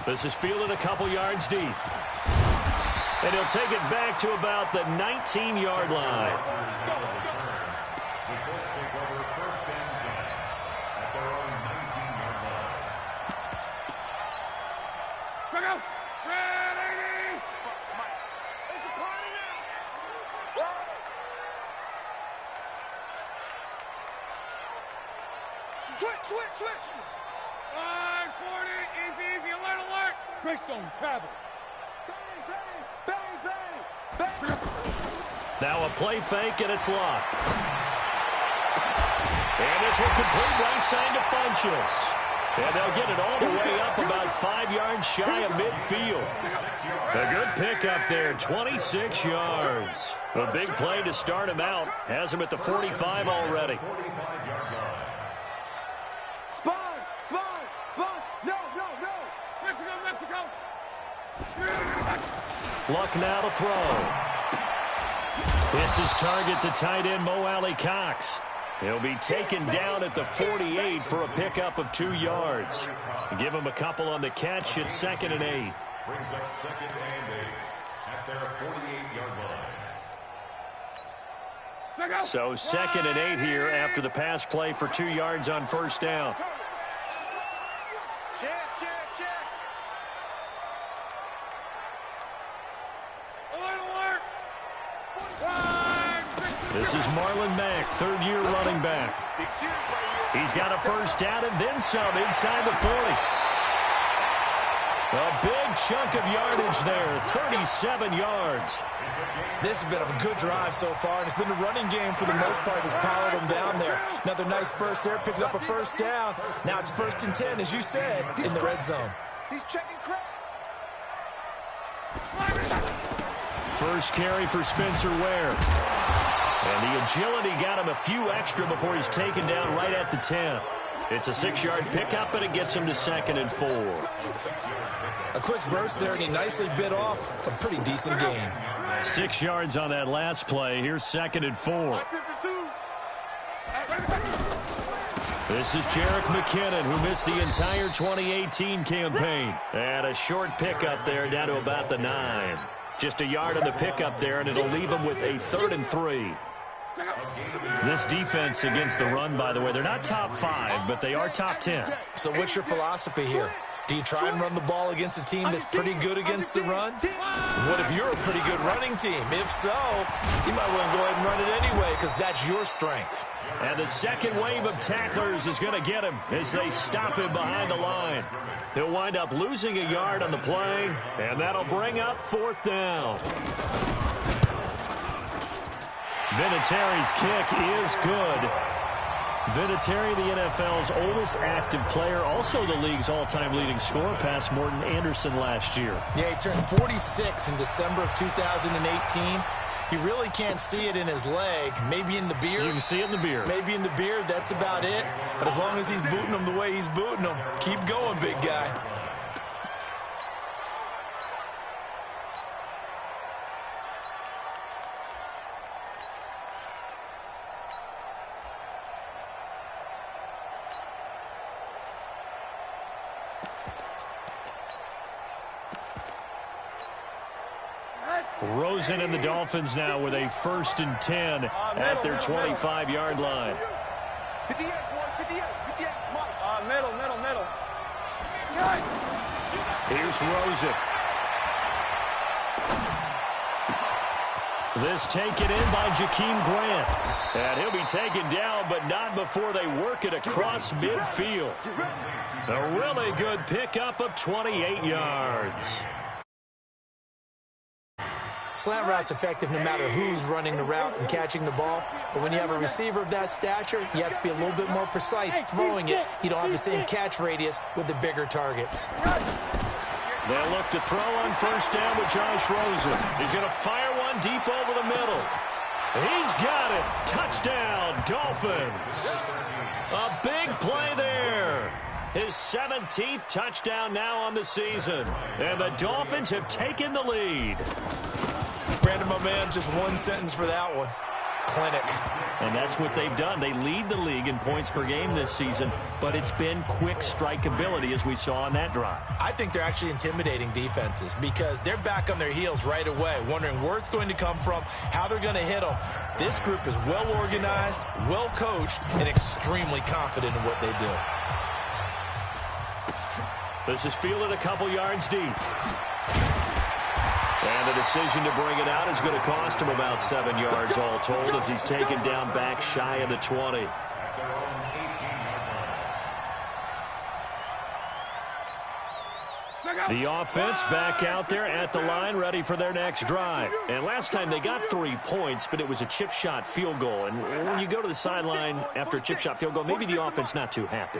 This is fielded a couple yards deep. And he'll take it back to about the 19-yard line. Switch. 540, easy, alert. Greystone, travel. Bang. Now a play fake, and it's locked. And this will complete right side to Funchess. And they'll get it all the way up about 5 yards shy of midfield. A good pickup there, 26 yards. A big play to start him out. Has him at the 45 already. Mexico. Luck now to throw. It's his target, the tight end, Mo Alley Cox. He'll be taken down at the 48 for a pickup of 2 yards. Give him a couple on the catch. It's 2nd and 8. Brings up 2nd and 8 at their 48-yard line. So 2nd and 8 here after the pass play for 2 yards on first down. Check. Alert. This is Marlon Mack, third-year running back. He's got a first down and then some inside the 40. A big chunk of yardage there, 37 yards. This has been a good drive so far, and it's been the running game for the most part that's powered them down there. Another nice burst there, picking up a first down. Now it's 1st and 10, as you said, in the red zone. He's checking crap. First carry for Spencer Ware. And the agility got him a few extra before he's taken down right at the 10. It's a 6-yard pickup, and it gets him to 2nd and 4. A quick burst there, and he nicely bit off a pretty decent gain. 6 yards on that last play. Here's 2nd and 4. This is Jerick McKinnon, who missed the entire 2018 campaign. And a short pickup there down to about the 9. Just a yard on the pickup there, and it'll leave him with a 3rd and 3. This defense against the run, by the way, they're not top 5, but they are top 10. So what's your philosophy here? Do you try and run the ball against a team that's pretty good against the run? What if you're a pretty good running team? If so, you might want to go ahead and run it anyway because that's your strength. And the second wave of tacklers is going to get him as they stop him behind the line. He'll wind up losing a yard on the play, and that'll bring up 4th down. Vinatieri's kick is good. Vinatieri, the NFL's oldest active player, also the league's all-time leading scorer, past Morton Anderson last year. Yeah, he turned 46 in December of 2018. You really can't see it in his leg. Maybe in the beard. You can see it in the beard. Maybe in the beard, that's about it. But as long as he's booting them the way he's booting them, keep going, big guy. Rosen and the Dolphins now with a 1st and 10 at their 25-yard line. 58, middle. Here's Rosen. This taken in by Jakeem Grant. And he'll be taken down, but not before they work it across midfield. A really good pickup of 28 yards. Slant route's effective no matter who's running the route and catching the ball. But when you have a receiver of that stature, you have to be a little bit more precise throwing it. You don't have the same catch radius with the bigger targets. They'll look to throw on 1st down with Josh Rosen. He's going to fire one deep over the middle. He's got it. Touchdown, Dolphins. A big play there. His 17th touchdown now on the season. And the Dolphins have taken the lead. Brandon, my man, just one sentence for that one. Clinic. And that's what they've done. They lead the league in points per game this season, but it's been quick strikeability as we saw on that drive. I think they're actually intimidating defenses because they're back on their heels right away, wondering where it's going to come from, how they're going to hit them. This group is well organized, well coached, and extremely confident in what they do. This is fielded a couple yards deep. And the decision to bring it out is going to cost him about 7 yards all told as he's taken down back shy of the 20. The offense back out there at the line, ready for their next drive. And last time they got 3 points, but it was a chip shot field goal. And when you go to the sideline after a chip shot field goal, maybe the offense not too happy.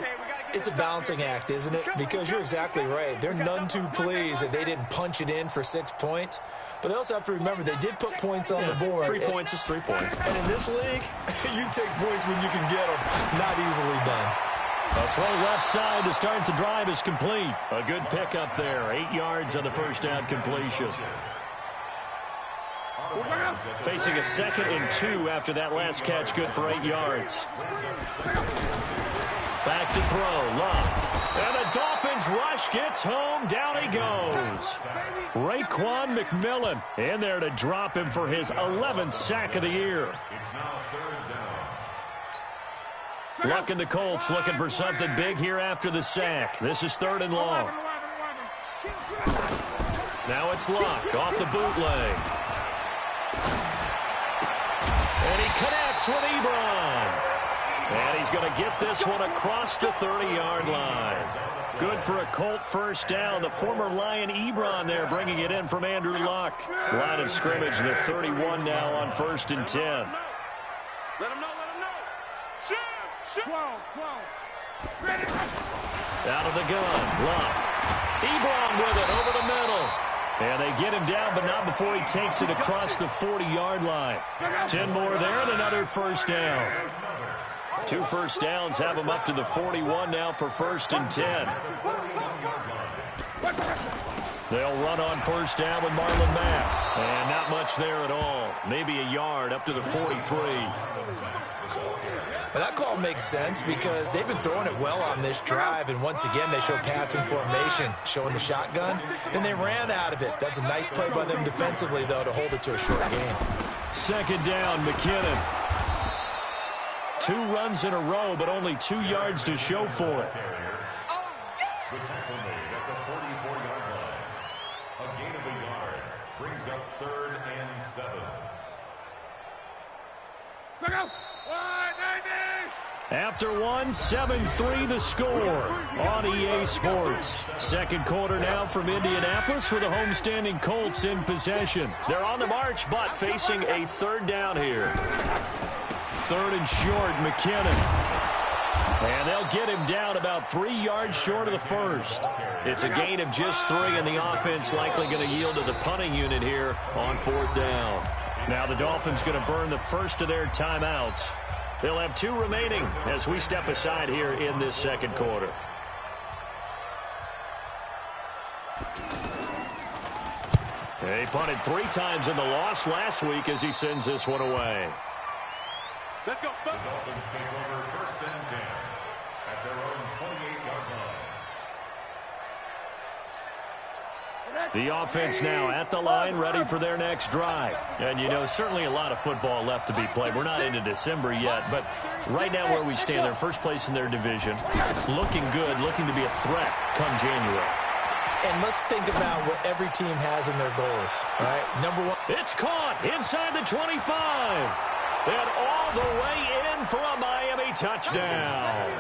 It's a balancing act, isn't it? Because you're exactly right. They're none too pleased that they didn't punch it in for 6 points. But they also have to remember they did put points on the board. 3 points is 3 points. And in this league, you take points when you can get them. Not easily done. A throw left side to start the drive is complete. A good pickup there. 8 yards on the first down completion. Facing a 2nd and 2 after that last catch, good for 8 yards. Back to throw, Love. And the Dolphins rush gets home. Down he goes. Raekwon McMillan in there to drop him for his 11th sack of the year. Luck and the Colts looking for something big here after the sack. This is 3rd and long. Now it's Luck off the bootleg. And he connects with Ebron. And he's going to get this one across the 30-yard line. Good for a Colt first down. The former Lion Ebron there bringing it in from Andrew Luck. Line of scrimmage, the 31 now on 1st and 10. Let him know, let him know. Shoot! Out of the gun, Luck. Ebron with it over the middle. And they get him down, but not before he takes it across the 40-yard line. 10 more there and another first down. 2 first downs have him up to the 41 now for 1st and 10. They'll run on first down with Marlon Mack. And not much there at all. Maybe a yard up to the 43. Well, that call makes sense because they've been throwing it well on this drive, and once again they show passing formation, showing the shotgun. Then they ran out of it. That's a nice play by them defensively, though, to hold it to a short game. 2nd down, McKinnon. 2 runs in a row, but only 2 yards to show for it. The tackle made at the 44-yard line. A gain of a yard brings up 3rd and 7. After 1, 7-3 the score on EA Sports. Second quarter now from Indianapolis with the homestanding Colts in possession. They're on the march, but facing a 3rd down here. 3rd and short, McKinnon. And they'll get him down about 3 yards short of the first. It's a gain of just 3, and the offense likely going to yield to the punting unit here on 4th down. Now the Dolphins going to burn the first of their timeouts. They'll have 2 remaining as we step aside here in this second quarter. He punted 3 times in the loss last week as he sends this one away. Let's go. The Dolphins take over 1st and 10 at their own 28-yard line. The offense now at the line, ready for their next drive. And, you know, certainly a lot of football left to be played. We're not into December yet, but right now where we stand, they're first place in their division. Looking good, looking to be a threat come January. And let's think about what every team has in their goals, all right? Number 1. It's caught inside the 25. And all the way in for a Miami touchdown.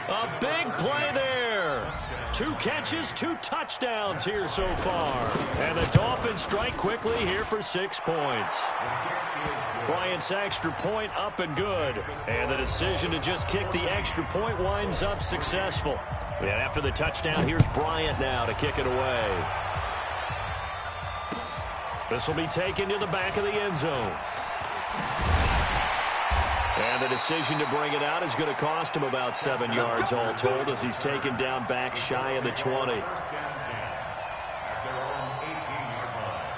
A big play there. 2 catches, 2 touchdowns here so far. And the Dolphins strike quickly here for 6 points. Bryant's extra point up and good. And the decision to just kick the extra point winds up successful. And after the touchdown, here's Bryant now to kick it away. This will be taken to the back of the end zone. And the decision to bring it out is going to cost him about 7 yards all told as he's taken down back shy of the 20. 1st and 10 at their own 18-yard line.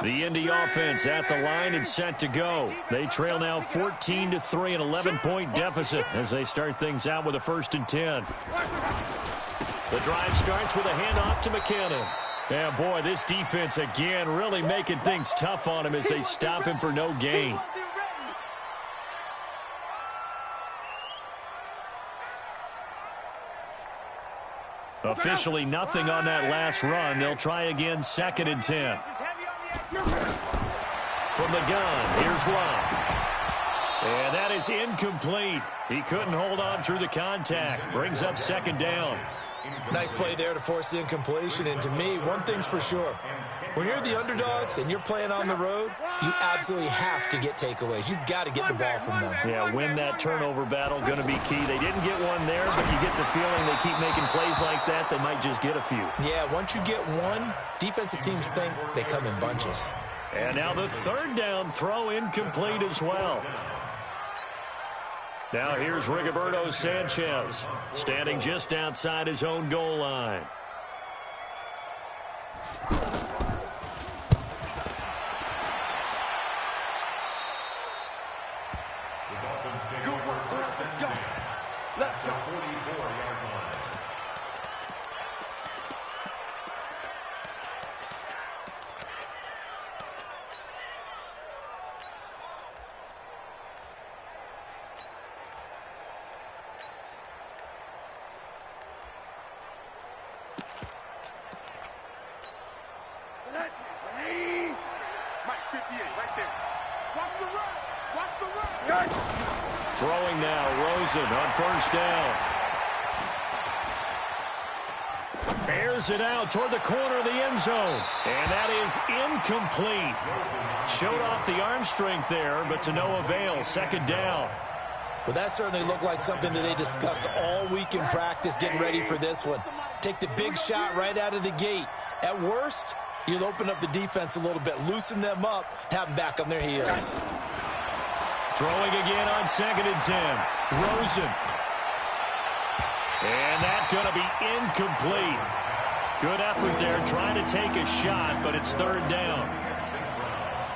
The Indy offense at the line and set to go. They trail now 14-3, an 11-point deficit as they start things out with a 1st and 10. The drive starts with a handoff to McKinnon. Yeah, boy, this defense again really making things tough on him as they stop him for no gain. Officially nothing on that last run. They'll try again, 2nd and 10. From the gun, here's Love. And that is incomplete. He couldn't hold on through the contact. Brings up 2nd down. Nice play there to force the incompletion. And to me, one thing's for sure. When you're the underdogs and you're playing on the road, you absolutely have to get takeaways. You've got to get the ball from them. Yeah, win that turnover battle, going to be key. They didn't get one there, but you get the feeling they keep making plays like that, they might just get a few. Yeah, once you get one, defensive teams think they come in bunches. And now the 3rd down throw incomplete as well. Now here's Rigoberto Sanchez, standing just outside his own goal line. Let's go. 44-yard line. Mike 58 right there. Watch the run. Watch the run. Throwing now, Rosen on 1st down. Airs it out toward the corner of the end zone. And that is incomplete. Showed off the arm strength there, but to no avail. 2nd down. Well, that certainly looked like something that they discussed all week in practice, getting ready for this one. Take the big shot right out of the gate. At worst, you'll open up the defense a little bit, loosen them up, have them back on their heels. Throwing again on 2nd and 10. Rosen. And that's going to be incomplete. Good effort there trying to take a shot, but it's 3rd down.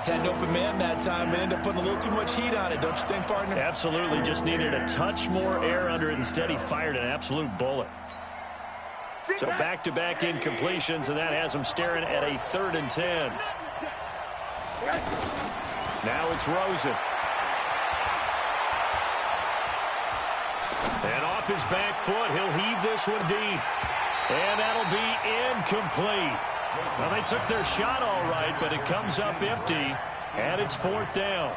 Had an open man that time, but ended up putting a little too much heat on it, don't you think, partner? Absolutely. Just needed a touch more air under it. Instead, he fired an absolute bullet. So back-to-back incompletions, and that has him staring at a 3rd and 10. Now it's Rosen. And off his back foot, he'll heave this one deep. And that'll be incomplete. Well, they took their shot all right, but it comes up empty, and it's 4th down.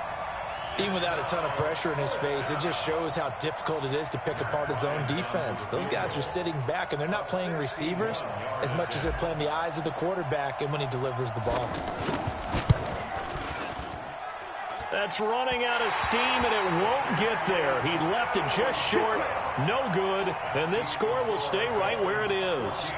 Even without a ton of pressure in his face, it just shows how difficult it is to pick apart his own defense. Those guys are sitting back, and they're not playing receivers as much as they're playing the eyes of the quarterback and when he delivers the ball. That's running out of steam, and it won't get there. He left it just short, no good, and this score will stay right where it is.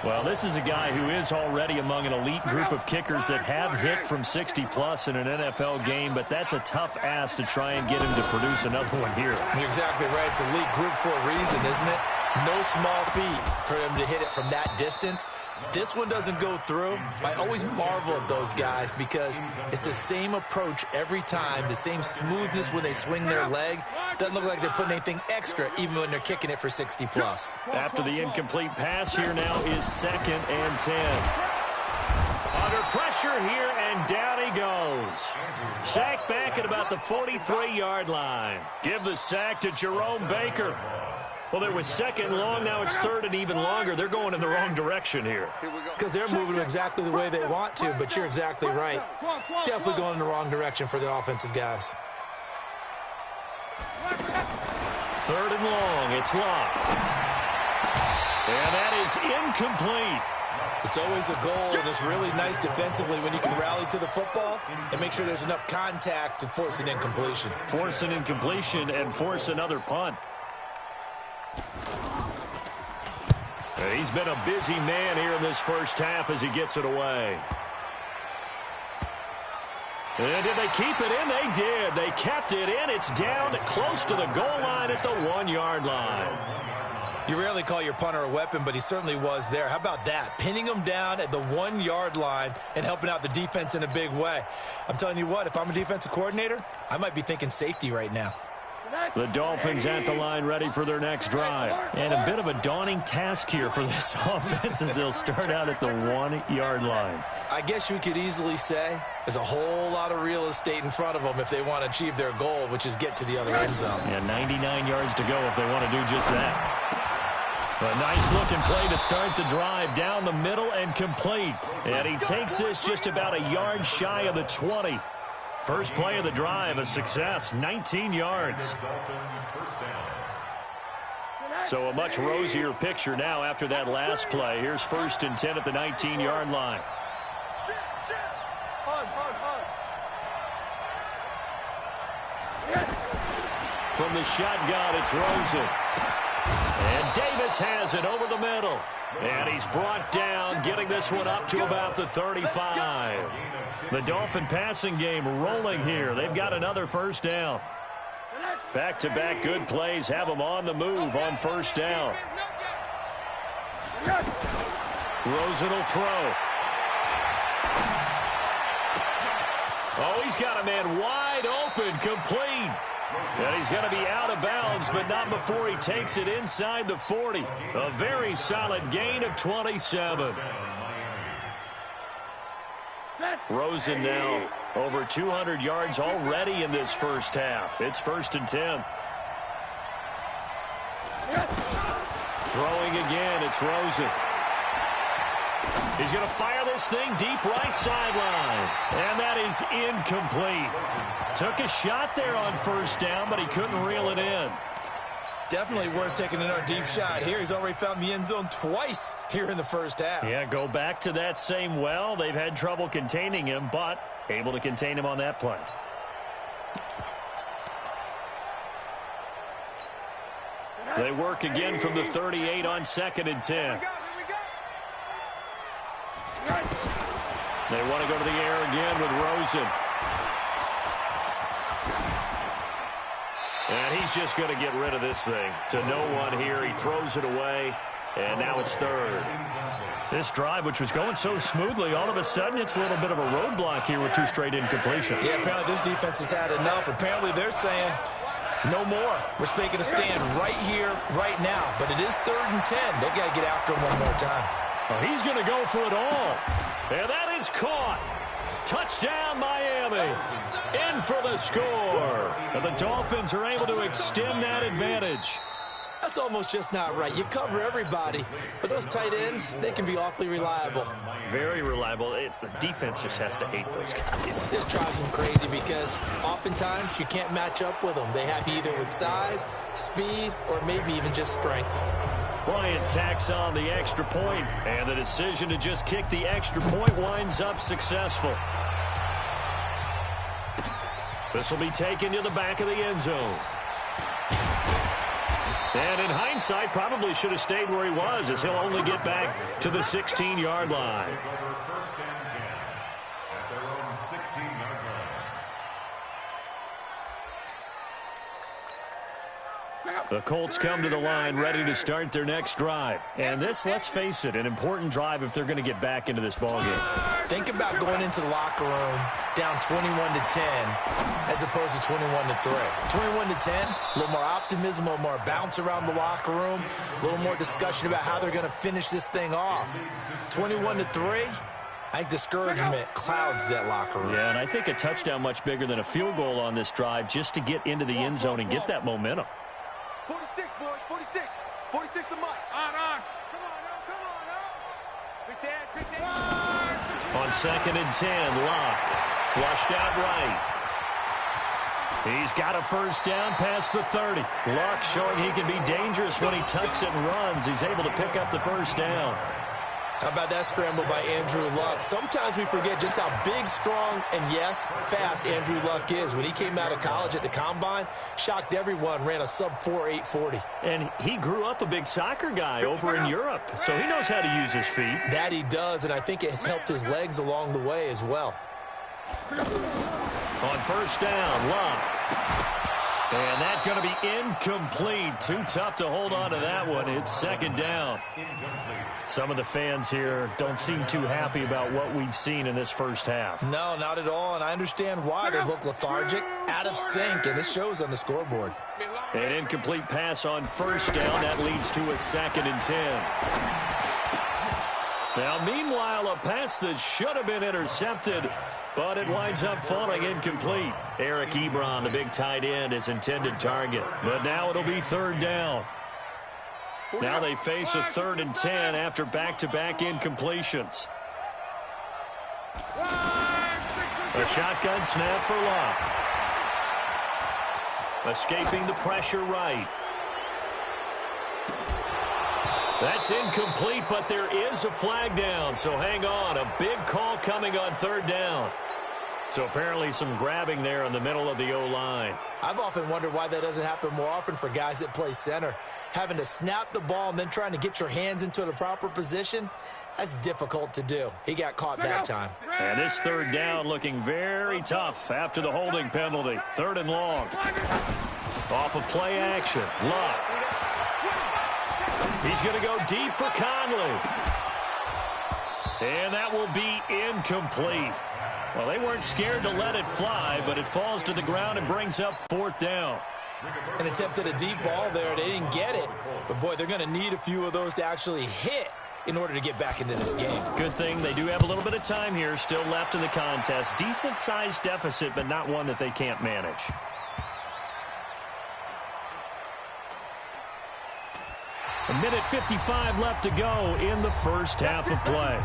Well, this is a guy who is already among an elite group of kickers that have hit from 60-plus in an NFL game, but that's a tough ask to try and get him to produce another one here. You're exactly right. It's elite group for a reason, isn't it? No small feat for him to hit it from that distance. This one doesn't go through. I always marvel at those guys because it's the same approach every time, the same smoothness when they swing their leg. Doesn't look like they're putting anything extra even when they're kicking it for 60-plus. After the incomplete pass, here now is 2nd and 10. Under pressure here, and down he goes. Sacked back at about the 43-yard line. Give the sack to Jerome Baker. Well, there was 2nd long, now it's 3rd and even longer. They're going in the wrong direction here. Because they're moving exactly the way they want to, but you're exactly right. Definitely going in the wrong direction for the offensive guys. 3rd and long, it's Locke. And that is incomplete. It's always a goal, and it's really nice defensively when you can rally to the football and make sure there's enough contact to force an incompletion. Force an incompletion and force another punt. And he's been a busy man here in this first half as he gets it away. And did they keep it in? They did. They kept it in. It's down close to the goal line at the 1-yard line. You rarely call your punter a weapon, but he certainly was there. How about that? Pinning him down at the 1-yard line and helping out the defense in a big way. I'm telling you what, if I'm a defensive coordinator, I might be thinking safety right now. The Dolphins at the line ready for their next drive. And a bit of a daunting task here for this offense as they'll start out at the 1-yard line. I guess you could easily say there's a whole lot of real estate in front of them if they want to achieve their goal, which is get to the other end zone. Yeah, 99 yards to go if they want to do just that. A nice-looking play to start the drive down the middle and complete. And he takes this just about a yard shy of the 20. First play of the drive, a success, 19 yards. So a much rosier picture now after that last play. Here's 1st and 10 at the 19-yard line. From the shotgun, it's Rosen. And Davis has it over the middle. And he's brought down, getting this one up to about the 35. The Dolphin passing game rolling here. They've got another first down. Back-to-back good plays have them on the move on first down. Rosen will throw. Oh, he's got a man wide open, complete. And he's going to be out of bounds, but not before he takes it inside the 40. A very solid gain of 27. Rosen now over 200 yards already in this first half. It's 1st and 10. Throwing again, it's Rosen. He's going to fire this thing deep right sideline. And that is incomplete. Took a shot there on first down, but he couldn't reel it in. Definitely worth taking another deep shot here. He's already found the end zone twice here in the first half. Yeah, go back to that same well. They've had trouble containing him, but able to contain him on that play. They work again from the 38 on 2nd and 10. They want to go to the air again with Rosen. And he's just going to get rid of this thing to no one here. He throws it away, and now it's 3rd. This drive, which was going so smoothly, all of a sudden it's a little bit of a roadblock here with 2 straight incompletions. Yeah, apparently this defense has had enough. Apparently they're saying no more. We're making a stand right here, right now. But it is 3rd and 10. They've got to get after him one more time. Well, he's going to go for it all. And that is caught. Touchdown, Miami. In for the score. And the Dolphins are able to extend that advantage. That's almost just not right. You cover everybody, but those tight ends, they can be awfully reliable. Very reliable. The defense just has to hate those guys. It just drives them crazy because oftentimes you can't match up with them. They have you either with size, speed, or maybe even just strength. Bryant tacks on the extra point, and the decision to just kick the extra point winds up successful. This will be taken to the back of the end zone. And in hindsight, probably should have stayed where he was, as he'll only get back to the 16-yard line. The Colts come to the line ready to start their next drive. And this, let's face it, an important drive if they're going to get back into this ballgame. Think about going into the locker room down 21-10 as opposed to 21-3. 21-10, a little more optimism, a little more bounce around the locker room, a little more discussion about how they're going to finish this thing off. 21-3, I think discouragement clouds that locker room. Yeah, and I think a touchdown much bigger than a field goal on this drive just to get into the end zone and get that momentum. 46, boys, 46. 46 to Mike. On. Come on, now. Big Dan. On 2nd and 10, Locke flushed out right. He's got a first down past the 30. Locke showing he can be dangerous when he tucks it and runs. He's able to pick up the first down. How about that scramble by Andrew Luck? Sometimes we forget just how big, strong, and, yes, fast Andrew Luck is. When he came out of college at the Combine, shocked everyone, ran a sub-4 840. And he grew up a big soccer guy over in Europe, so he knows how to use his feet. That he does, and I think it has helped his legs along the way as well. On first down, Luck. And that's going to be incomplete. Too tough to hold on to that one. It's second down. Some of the fans here don't seem too happy about what we've seen in this first half. No, not at all, and I understand why. They look lethargic, out of sync, and it shows on the scoreboard. An incomplete pass on first down. That leads to a 2nd and 10. Now, meanwhile, a pass that should have been intercepted, but it winds up falling incomplete. Eric Ebron, the big tight end, is intended target. But now it'll be 3rd down. Now they face a 3rd and 10 after back-to-back incompletions. A shotgun snap for Locke. Escaping the pressure right. That's incomplete, but there is a flag down, so hang on. A big call coming on 3rd down. So apparently some grabbing there in the middle of the O-line. I've often wondered why that doesn't happen more often for guys that play center. Having to snap the ball and then trying to get your hands into the proper position, that's difficult to do. He got caught that time. And this 3rd down looking very tough after the holding penalty. 3rd and long. Off of play action. Locke. He's going to go deep for Conley. And that will be incomplete. Well, they weren't scared to let it fly, but it falls to the ground and brings up 4th down. An attempt at a deep ball there. They didn't get it. But, boy, they're going to need a few of those to actually hit in order to get back into this game. Good thing they do have a little bit of time here still left in the contest. Decent-sized deficit, but not one that they can't manage. A minute 55 left to go in the first half of play.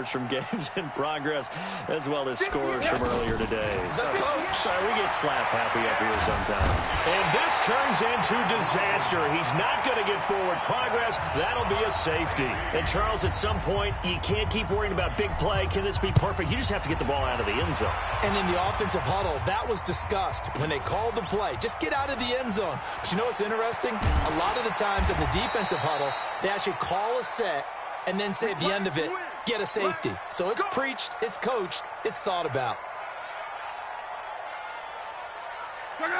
From games in progress as well as scores from earlier today. The coach. Sorry, we get slap happy up here sometimes. And this turns into disaster. He's not going to get forward progress. That'll be a safety. And Charles, at some point, you can't keep worrying about big play. Can this be perfect? You just have to get the ball out of the end zone. And in the offensive huddle, that was discussed when they called the play. Just get out of the end zone. But you know what's interesting? A lot of the times in the defensive huddle, they actually call a set and then say at the end of it, get a safety. So it's preached, it's coached, it's thought about.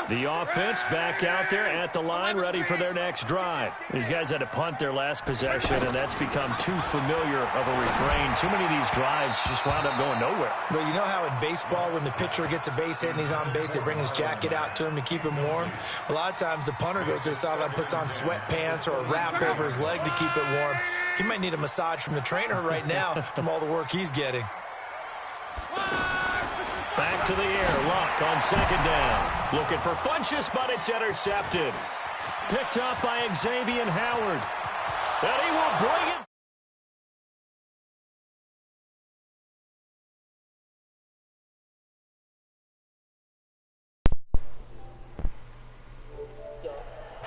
The offense back out there at the line, ready for their next drive. These guys had to punt their last possession, and that's become too familiar of a refrain. Too many of these drives just wound up going nowhere. But you know how in baseball, when the pitcher gets a base hit and he's on base, they bring his jacket out to him to keep him warm? A lot of times the punter goes to the sideline, puts on sweatpants or a wrap over his leg to keep it warm. He might need a massage from the trainer right now from all the work he's getting. Back to the air. Locke on 2nd down. Looking for Funchess, but it's intercepted. Picked up by Xavier Howard. And he will bring it.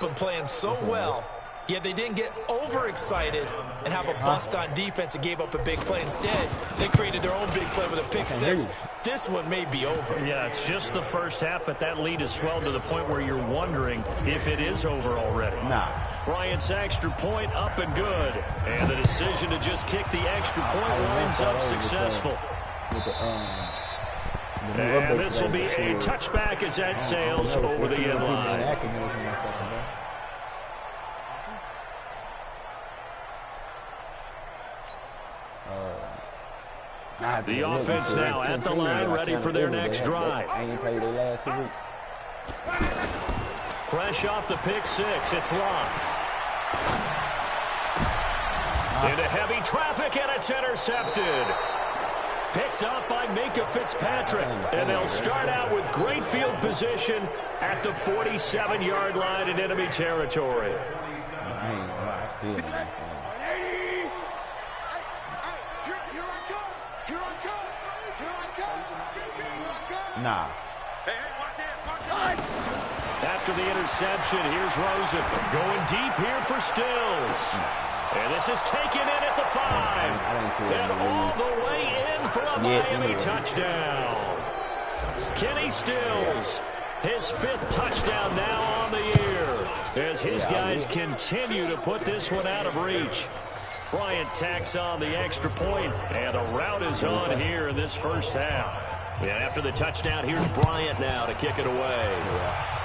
Been playing so well, yet they didn't get overexcited and have a bust on defense and gave up a big play. Instead, they created their own big play with a pick six. This one may be over. Yeah, it's just the first half, but that lead has swelled to the point where you're wondering if it is over already. Bryant's extra point up and good. And the decision to just kick the extra point winds up successful. And this will be a touchback as that sails over the end line. The offense now at the line, ready for their next drive. Fresh off the pick six, it's Locke. Into heavy traffic, and it's intercepted. Picked up by Minka Fitzpatrick, and they'll start out with great field position at the 47-yard line in enemy territory. After the interception, here's Rosen going deep here for Stills. And this is taken in at the 5. And all the way in for a Miami touchdown. Kenny Stills His 5th touchdown now on the year as his guys continue to put this one out of reach. Bryant tacks on the extra point, and a rout is on here in this first half. And after the touchdown, here's Bryant now to kick it away.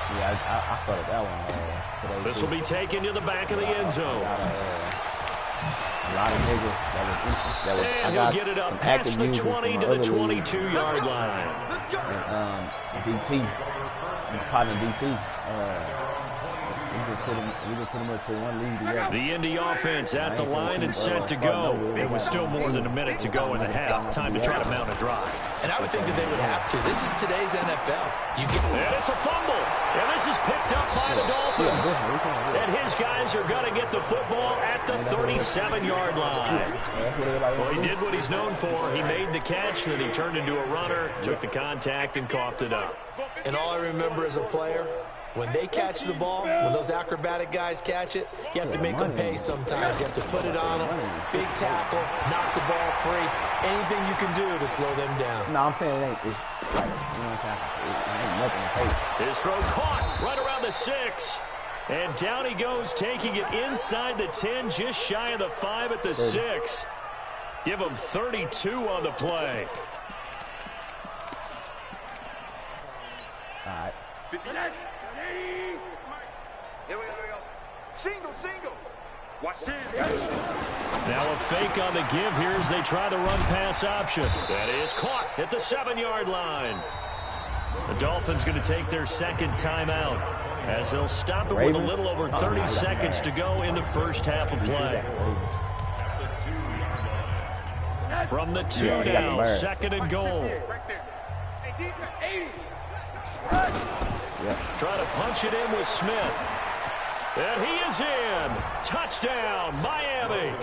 I started that one. This will be taken to the back of the end zone. A lot of niggas that was and he'll get it up past the 20 to the 22-yard line. And DT, partner DT, we just pretty much put one lead together. The Indy offense at the line and set to go. It was still more than a minute to go in the half. Time to try to mount a drive. And I would think that they would have to. This is today's NFL. And it's a fumble. And this is picked up by the Dolphins. And his guys are going to get the football at the 37-yard line. Well, he did what he's known for. He made the catch, then he turned into a runner, took the contact, and coughed it up. And all I remember as a player, when they catch the ball, when those acrobatic guys catch it, you have to make them pay sometimes. You have to put it on them, big tackle, knock the ball free, anything you can do to slow them down. No, I'm saying it ain't. It's like, you know what I'm saying? It ain't nothing to pay. His throw caught right around the 6. And down he goes, taking it inside the 10, just shy of the 5 at the 6. Give him 32 on the play. All right. 59. Here we go. Single. Watch this. Now a fake on the give here as they try the run-pass option. That is caught at the 7-yard line. The Dolphins going to take their second timeout as they'll stop it with a little over 30 seconds to go in the first half of play. From the 2 down, 2nd and goal. Right there. Hey, defense, 80. Trying to punch it in with Smith. And he is in. Touchdown, Miami.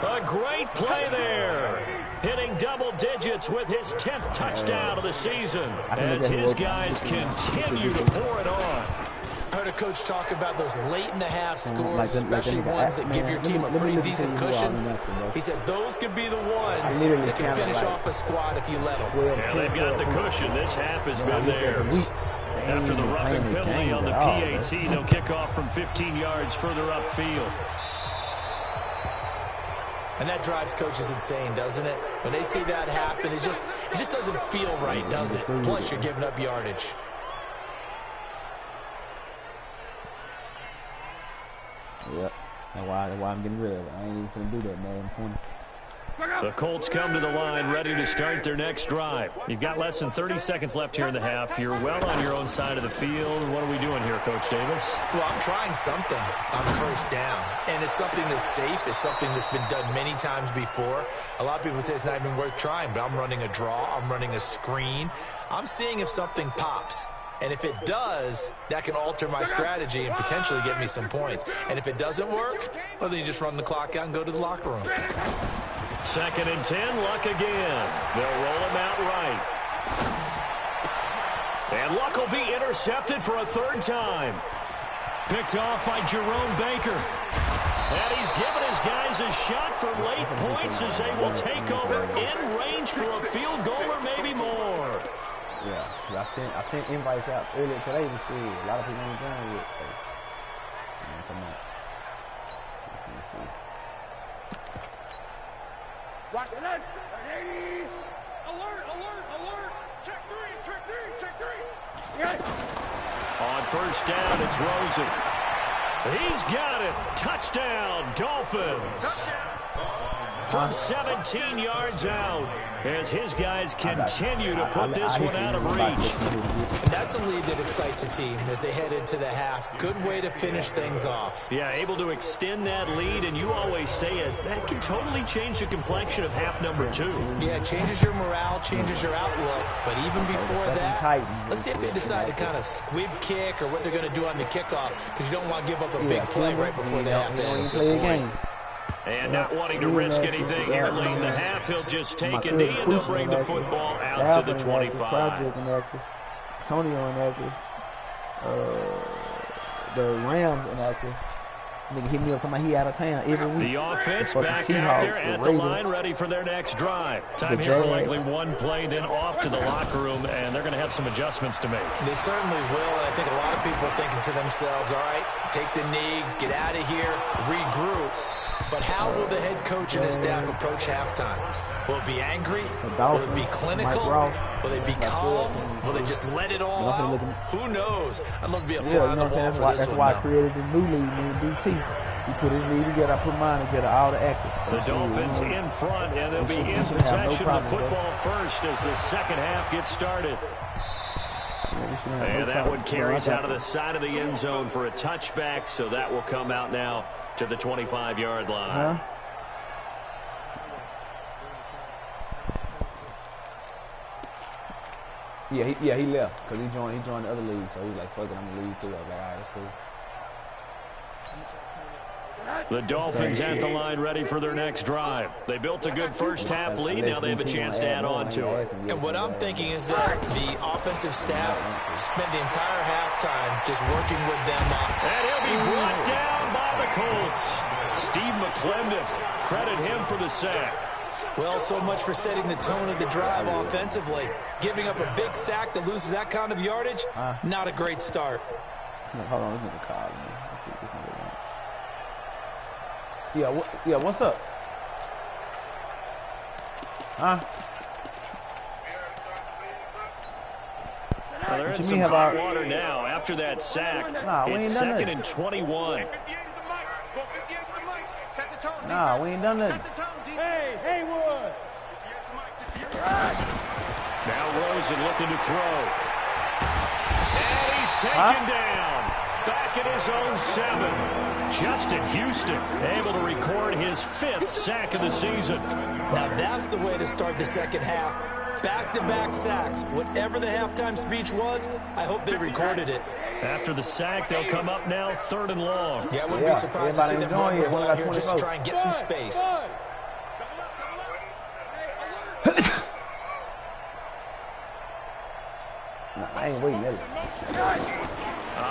A great play there. Hitting double digits with his 10th touchdown of the season as his guys continue to pour it on. I heard a coach talk about those late-in-the-half scores, especially ones that give your team a pretty decent cushion. He said those could be the ones that can finish off a squad if you let them. Yeah, they've got the cushion. This half has been theirs. After the roughing penalty on the PAT, they'll kick off from 15 yards further upfield. And that drives coaches insane, doesn't it? When they see that happen, it just doesn't feel right, does it? Plus, you're giving up yardage. Yep. That's why I'm getting rid of it. I ain't even finna do that, man. 20. The Colts come to the line ready to start their next drive. You've got less than 30 seconds left here in the half. You're well on your own side of the field. What are we doing here, Coach Davis? Well, I'm trying something on first down. And it's something that's safe. It's something that's been done many times before. A lot of people say it's not even worth trying, but I'm running a draw. I'm running a screen. I'm seeing if something pops. And if it does, that can alter my strategy and potentially get me some points. And if it doesn't work, well, then you just run the clock out and go to the locker room. 2nd and 10, Luck again. They'll roll him out right. And Luck will be intercepted for a 3rd time. Picked off by Jerome Baker. And he's given his guys a shot for late points as they will take over in range for a field goal or maybe more. Yeah, I sent invites out earlier today to see a lot of people ain't joining yet. So, come on. Let's see. Watch the net. 80. Alert. Check three. Yes. On first down, it's Rosen. He's got it. Touchdown, Dolphins. From 17 yards out as his guys continue to put this one out of reach. And that's a lead that excites a team as they head into the half. Good way to finish things off. Yeah, able to extend that lead, and you always say it, that can totally change the complexion of half number 2. Yeah, it changes your morale, changes your outlook. But even before that, let's see if they decide to kind of squib kick or what they're going to do on the kickoff, because you don't want to give up a big play right before the half ends. And not wanting to risk anything here late in the half, he'll just take a knee and they'll bring the football out to the 25. Project inactive. Antonio inactive. The Rams inactive. Nigga hit me up talking about he out of town every week. The offense back out there at the line, ready for their next drive. Time here for likely one play, then off to the locker room, and they're going to have some adjustments to make. They certainly will, and I think a lot of people are thinking to themselves, all right, take the knee, get out of here, regroup. But how will the head coach and his staff approach halftime? Will it be angry? Will it be clinical? Will they be calm? Will they just let it all out? Who knows? I'd love to be a fly on the wall for this one. That's why I created the new league, man, DT. He put his league together, I put mine together, all the actors. The Dolphins in front, and they'll be in possession of the football first as the second half gets started. And that one carries out of the side of the end zone for a touchback, so that will come out now to the 25-yard line. Yeah, he left because he joined the other league, so he was like, fuck it, I'm going to leave too. I was like, all right, that's cool. The Dolphins at the line ready for their next drive. They built a good first half lead. Now they have a chance to add on to it. And what I'm thinking is that the offensive staff spent the entire halftime just working with them up. And he'll be brought down by the Colts. Steve McClendon, credit him for the sack. Well, so much for setting the tone of the drive offensively. Giving up a big sack that loses that kind of yardage, not a great start. No, hold on, let's get the call, man. Let's see if this nigga wants. Yeah, what's up? Well, they're in some hot water now after that sack. It's 2nd and 21. Nah, we ain't done nothing. Hey, Haywood! Now Rosen looking to throw. And he's taken down. Back at his own 7. Justin Houston able to record his 5th sack of the season. Now that's the way to start the second half. Back-to-back sacks. Whatever the halftime speech was, I hope they recorded it. After the sack, they'll come up now 3rd and long. Yeah, I wouldn't be surprised to see them run the ball here just to try and get some space. I ain't waiting.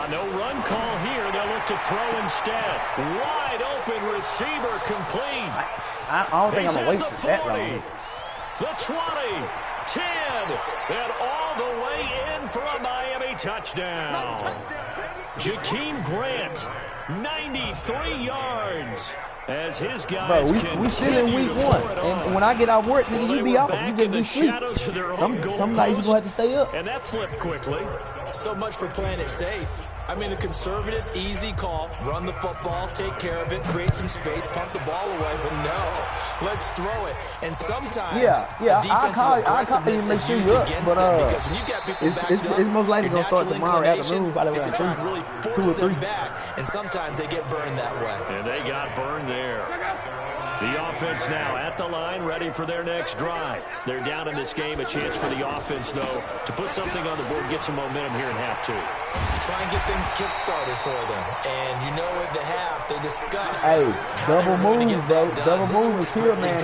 No run call here. They'll look to throw instead. Wide open receiver complete. I don't think I'm going to wait for that long. The 20, 10, and all the way in for a Miami touchdown. Jakeem Grant, 93 yards. As his guys we still in week 1. And when I get out of work, nigga, you be out. You just be sleep. Some nights you going to have to stay up. And that flipped quickly. So much for playing it safe. I mean, a conservative, easy call. Run the football, take care of it, create some space, pump the ball away. But no, let's throw it. And sometimes the defense's aggressiveness is used against them because when you got people backed up, it's most likely going to start tomorrow afternoon. Is to try and really force them back. And sometimes they get burned that way. And they got burned there. The offense now at the line, ready for their next drive. They're down in this game. A chance for the offense, though, to put something on the board, get some momentum here in half 2. Try and get things kick-started for them. And you know at the half, they discussed. Hey, double moves, bro. Double moves is kill, man.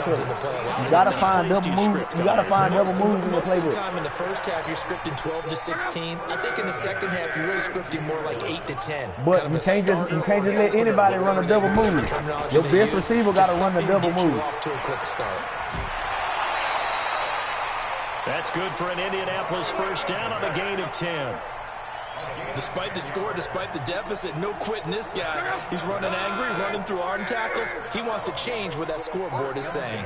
You got to find double moves. You got to find double moves in the playbook. Time in the first half, you're scripting 12 to 16. I think in the second half, you're really scripting more like 8 to 10. But you can't just let anybody run a double move. Your best receiver got to run the double move. Off to a quick start. That's good for an Indianapolis first down on a gain of 10. Despite the score, despite the deficit, no quitting this guy. He's running angry, running through arm tackles. He wants to change what that scoreboard is saying.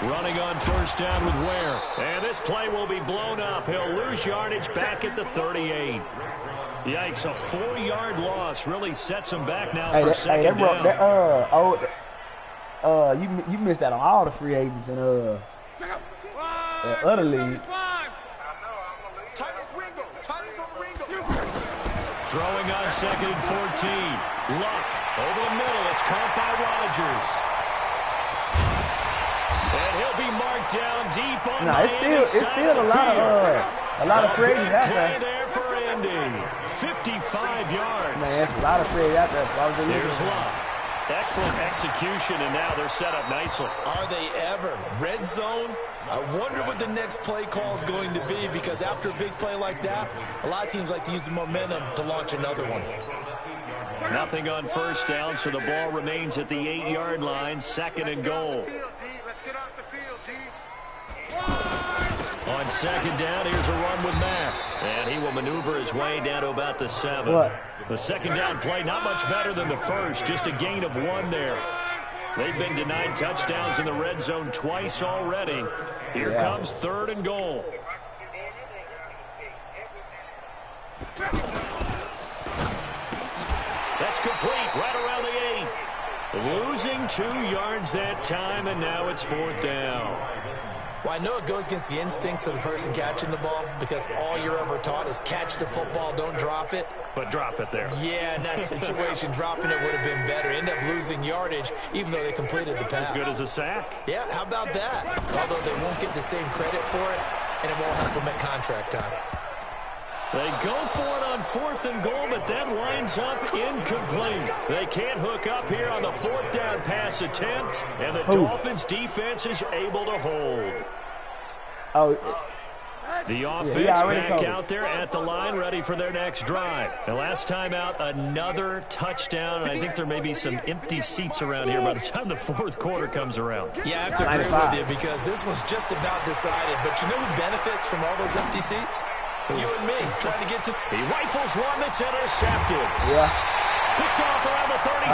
Running on first down with Ware. And this play will be blown up. He'll lose yardage back at the 38. Yikes, a 4-yard loss really sets him back now for second down. You missed out on all the free agents in other league. Throwing on 2nd and 14. Luck over the middle. It's caught by Rodgers. And he'll be marked down deep on it's still a lot of free agents out there for Indy. 55 yards. Man, that's a lot of free agents out there. Here's Luck. Excellent execution, and now they're set up nicely. Are they ever? Red zone? I wonder what the next play call is going to be, because after a big play like that, a lot of teams like to use the momentum to launch another one. Nothing on first down, so the ball remains at the 8-yard line, 2nd and goal. Let's get off the field, D. On 2nd down, here's a run with Mack. And he will maneuver his way down to about the 7. The 2nd down play, not much better than the first, just a gain of 1 there. They've been denied touchdowns in the red zone twice already. Here comes 3rd and goal. That's complete, right around the 8. Losing 2 yards that time, and now it's 4th down. Well, I know it goes against the instincts of the person catching the ball because all you're ever taught is catch the football, don't drop it. But drop it there. Yeah, in that situation, dropping it would have been better. End up losing yardage, even though they completed the pass. As good as a sack. Yeah, how about that? Although they won't get the same credit for it, and it won't help them at contract time. They go for it on 4th and goal, but that winds up incomplete. They can't hook up here on the 4th down pass attempt, and the Dolphins defense is able to hold. The offense back out there at the line, ready for their next drive. The last time out, another touchdown, and I think there may be some empty seats around here by the time the 4th quarter comes around. Yeah, I have to agree with you because this one's just about decided. But you know who benefits from all those empty seats? You and me, trying to get to... He rifles one that's intercepted. Yeah. Picked off around the 37.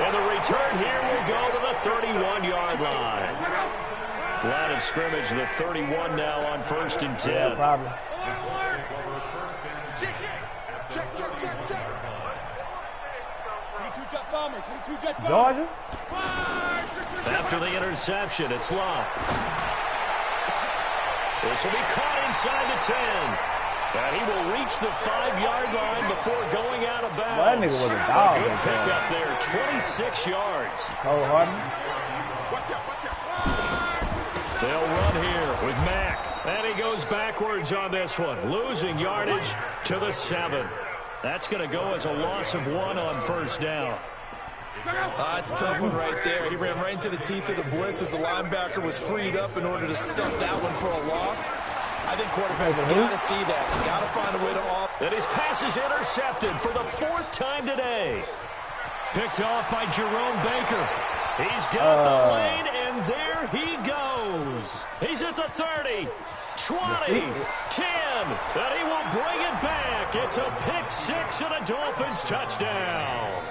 And the return here will go to the 31-yard line. Line of scrimmage, the 31 now on 1st and 10. Yeah, probably. Georgia? After the interception, it's Love. This will be caught inside the 10. And he will reach the 5-yard line before going out of bounds. Well, that nigga was a dog. Good pick up there, 26 yards. Cole Harden. They'll run here with Mack. And he goes backwards on this one, losing yardage to the 7. That's going to go as a loss of 1 on 1st down. That's a tough one right there. He ran right into the teeth of the blitz as the linebacker was freed up in order to stuff that one for a loss. I think quarterbacks got to see that. Got to find a way to off. And his pass is intercepted for the 4th time today. Picked off by Jerome Baker. He's got the lane, and there he goes. He's at the 30, 20, 10, and he will bring it back. It's a pick 6 and a Dolphins touchdown.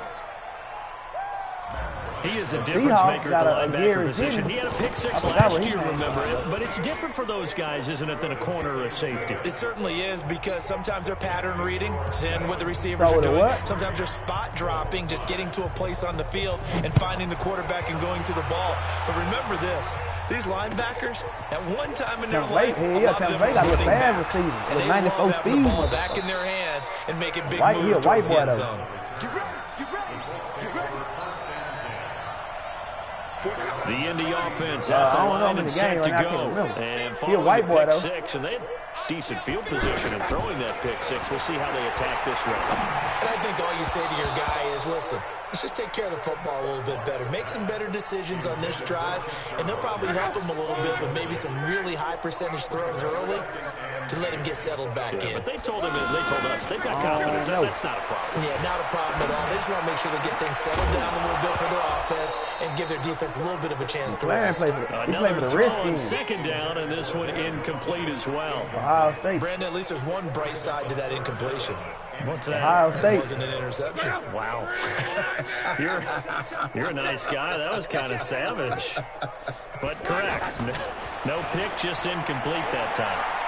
He is a difference maker at the linebacker position. He had a pick 6 last year, remember it. But it's different for those guys, isn't it, than a corner or a safety? It certainly is because sometimes they're pattern reading, seeing what the receivers are doing. Sometimes they're spot dropping, just getting to a place on the field and finding the quarterback and going to the ball. But remember this, these linebackers, at one time in their life, a lot of them were running backs. And they love having the ball back in their hands and making big moves towards the end zone. The Indy offense at the line and set to go. And following the pick 6, and they had decent field position in throwing that pick 6. We'll see how they attack this round. And I think all you say to your guy is, listen, let's just take care of the football a little bit better. Make some better decisions on this drive, and they'll probably help him a little bit with maybe some really high percentage throws early to let him get settled back in. But they told him, they told us, they've got confidence. That's not a problem. Yeah, not a problem at all. They just want to make sure they get things settled down a little bit for their offense and give their defense a little bit of a chance to rest. Another throw on 2nd down, and this one incomplete as well. Ohio State. Brandon, at least there's one bright side to that incompletion. What's that? Ohio State. It wasn't an interception. Wow. You're a nice guy. That was kind of savage. But correct. No pick, just incomplete that time.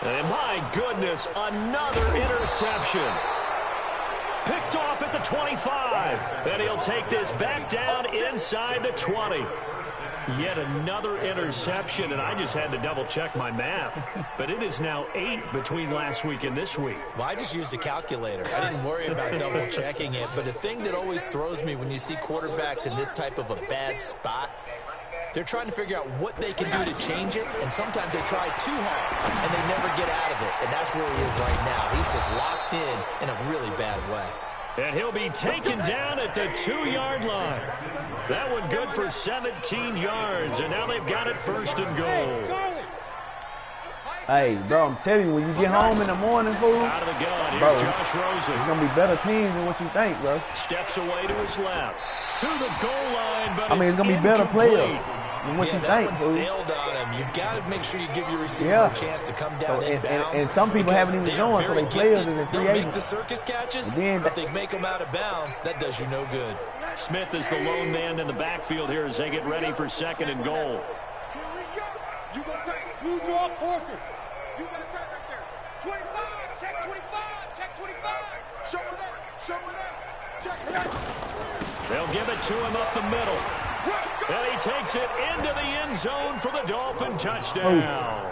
And my goodness, another interception. Picked off at the 25. And he'll take this back down inside the 20. Yet another interception, and I just had to double-check my math. But it is now 8 between last week and this week. Well, I just used a calculator. I didn't worry about double-checking it. But the thing that always throws me when you see quarterbacks in this type of a bad spot, they're trying to figure out what they can do to change it, and sometimes they try too hard, and they never get out of it. And that's where he is right now. He's just locked in a really bad way. And he'll be taken down at the 2-yard line. That one good for 17 yards, and now they've got it 1st and goal. Hey, bro, I'm telling you, when you get home in the morning, fool, Out of the gun, bro, here's Josh Rosen. it's going to be better teams than what you think, bro. Steps away to his left. To the goal line, but I mean, it's going to be better players than what you that think, one fool. sailed on him. You've got to make sure you give your receiver Yeah. a chance to come So, down inbounds. and some people haven't even because joined, they're so they very players gifted. in the They'll free make agents. the circus catches, And then- but they make them out of bounds. That does you no good. Smith is the lone man in the backfield here as they get ready for 2nd and goal. Here we go. You gonna take blue draw Corkers. You gonna take right there. 25. Check 25. Check 25. Show it up. Show it up. Check it out. They'll give it to him up the middle. And he takes it into the end zone for the Dolphin touchdown.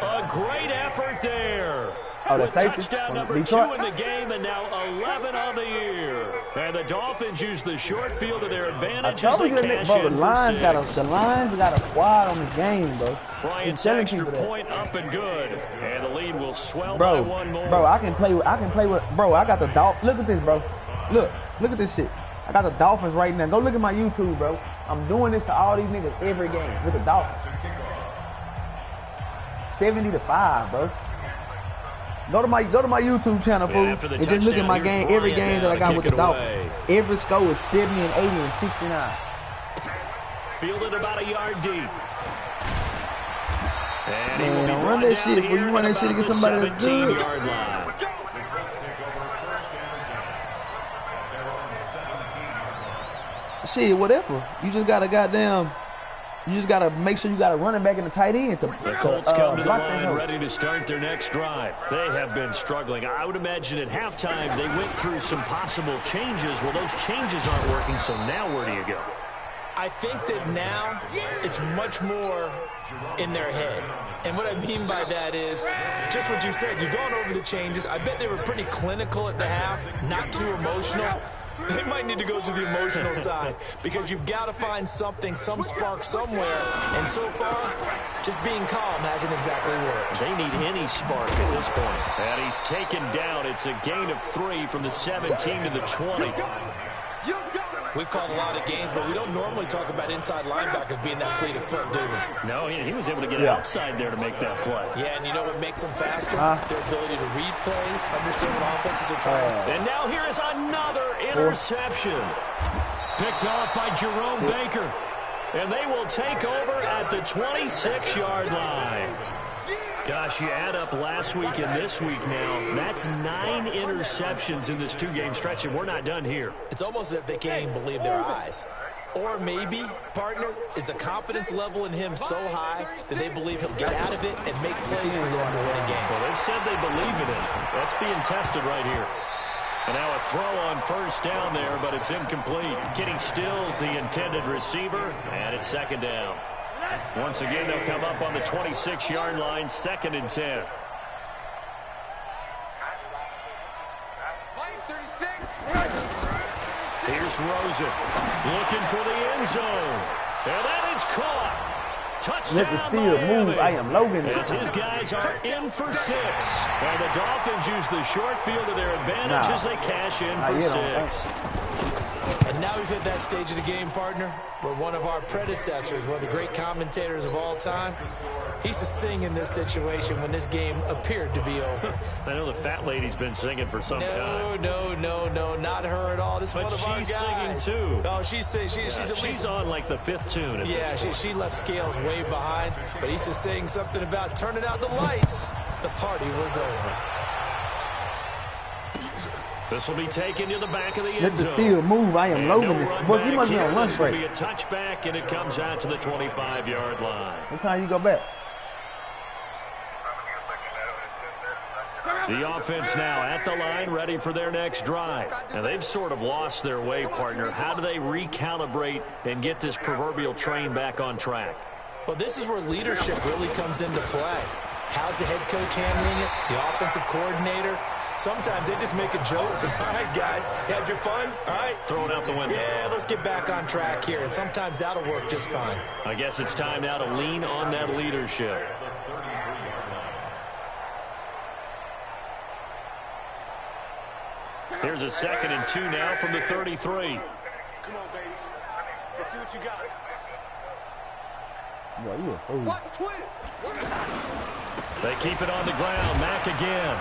A great effort there. Oh, the With safety touchdown from number Detroit? 2 in the game and now 11 on the year. And the Dolphins use the short field to their I advantage as told they you, cash bro, in the for Lions 6. the Lions got a squad on the game, bro. Bryant's telling extra people that. point up and good. And the lead will swell by Bro, one more. bro, I can play with, bro, I got the Dolphins. Look at this, bro. Look at this shit. I got the Dolphins right now. Go look at my YouTube, bro. I'm doing this to all these niggas every game with the Dolphins. 70-5, bro. Go to my YouTube channel, fool, after the and just look at my touchdown, game, here's every Bryant game now that I to got kick with the it Dolphins. away. Every score is 70 and 80 and 69. Fielded about a yard deep. And he will Man, be don't brought run that down shit. When here you run at that shit about against the somebody that's good. 17-yard line. The Colts take over 1st down and 10. Their own 17-yard line. Shit, whatever. You just gotta make sure you got a running back and a tight end to The Colts come to the block that line hoe. ready to start their next drive. They have been struggling. I would imagine at halftime they went through some possible changes. Well, those changes aren't working, so now where do you go? I think that now it's much more in their head. And what I mean by that is just what you said. You've gone over the changes. I bet they were pretty clinical at the half, not too emotional. They might need to go to the emotional side because you've got to find something, some spark somewhere. And so far, just being calm hasn't exactly worked. They need any spark at this point. And he's taken down. It's a gain of 3 from the 17 to the 20. We've called a lot of games, but we don't normally talk about inside linebackers being that fleet of foot, do we? No, he was able to get Yeah. outside there to make that play. Yeah, and you know what makes them faster? Their ability to read plays, understand what offenses are trying. And now here is another interception. Picked off by Jerome Baker. And they will take over at the 26-yard line. Gosh, you add up last week and this week now, that's 9 interceptions in this 2-game stretch, and we're not done here. It's almost as if they can't even believe their eyes. Or maybe, partner, is the confidence level in him so high that they believe he'll get out of it and make plays for them to win a game. Well, they've said they believe in it. That's being tested right here. And now a throw on 1st down there, but it's incomplete. Kenny Stills, the intended receiver, and it's 2nd down. Once again, they'll come up on the 26-yard line, 2nd and 10. Here's Rosen looking for the end zone. And that is caught. Touchdown, Let the field move. Miami. I am Logan. As his guys are in for 6. And the Dolphins use the short field to their advantage as they cash in for 6. And now we've hit that stage of the game, partner, where one of our predecessors, one of the great commentators of all time, he used to sing in this situation when this game appeared to be over. I know the fat lady's been singing for some time. No, not her at all. This is But one of our she's guys. singing, too. Oh, she's at She's least on like the 5th tune. At Yeah, this point. she left Scales way behind, but he's just saying something about turning out the lights. The party was over. This will be taken to the back of the Let end the zone. field move. I am And Logan. no run Boy, you back must be here. on lunch This will break. be a touchback, and it comes out to the 25-yard line. What time you go back? The offense now at the line, ready for their next drive. And they've sort of lost their way, partner. How do they recalibrate and get this proverbial train back on track? Well, this is where leadership really comes into play. How's the head coach handling it? The offensive coordinator? Sometimes they just make a joke. All right, guys, had your fun? All right. Throw it out the window. Yeah, let's get back on track here. And sometimes that'll work just fine. I guess it's time now to lean on that leadership. Here's a 2nd and 2 now from the 33. Come on, baby. Let's see what you got. Boy, you a fool. Watch twins. They keep it on the ground. Mack again.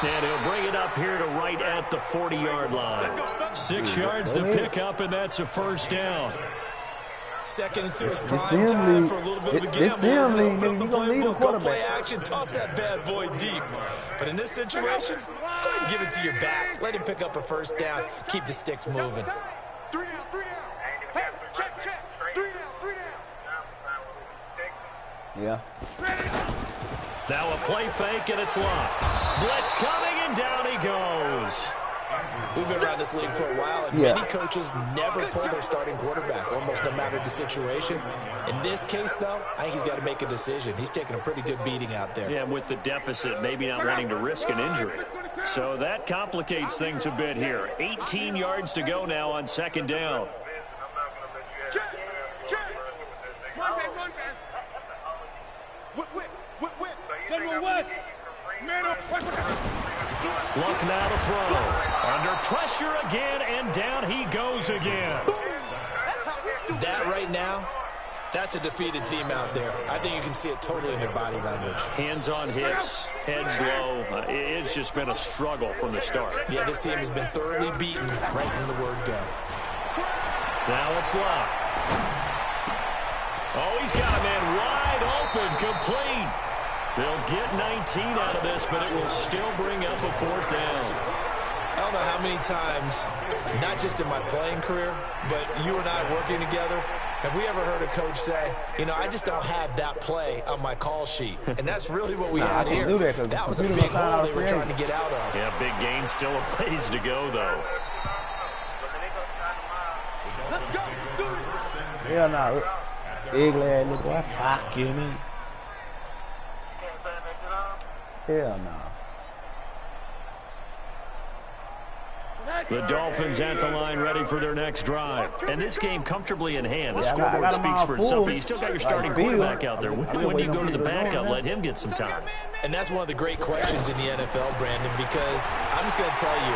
And he'll bring it up here to right at the 40-yard line. 6 yards to pick up, and that's a first down. Second and 2 is prime time for a little bit of a gamble. Open up the playbook, go play action, toss that bad boy deep. But in this situation, go ahead and give it to your back. Let him pick up a first down. Keep the sticks moving. 3 down, 3 down. Hey, check, check. 3 down, 3 down. Yeah. Now a play fake, and it's locked. Blitz coming, and down he goes. We've been around this league for a while, and many coaches never pull their starting quarterback, almost no matter the situation. In this case, though, I think he's got to make a decision. He's taking a pretty good beating out there. Yeah, with the deficit, maybe not wanting to risk an injury. So that complicates things a bit here. 18 yards to go now on second down. Check, check. Run, man, run, man. Whip, whip, whip, whip. General West. Man up. Luck now to throw. Under pressure again, and down he goes again. That right now, that's a defeated team out there. I think you can see it totally in their body language. Hands on hips, heads low. It's just been a struggle from the start. Yeah, this team has been thoroughly beaten right from the word go. Now it's Luck. Oh, he's got a man wide open, complete. They'll get 19 out of this, but it will still bring up a fourth down. I don't know how many times, not just in my playing career, but you and I working together, have we ever heard a coach say, you know, I just don't have that play on my call sheet. And that's really what we had here. That was a big hole they were trying to get out of. Yeah, big gain, still a ways to go, though. Let's go. Do it. Hell no. Ugly ass little boy. Fuck you, man. Hell no. The Dolphins at the line, ready for their next drive. And this game comfortably in hand. The scoreboard speaks for itself, but you still got your starting quarterback out there. When do you go to the backup? Let him get some time. And that's one of the great questions in the NFL, Brandon, because I'm just going to tell you,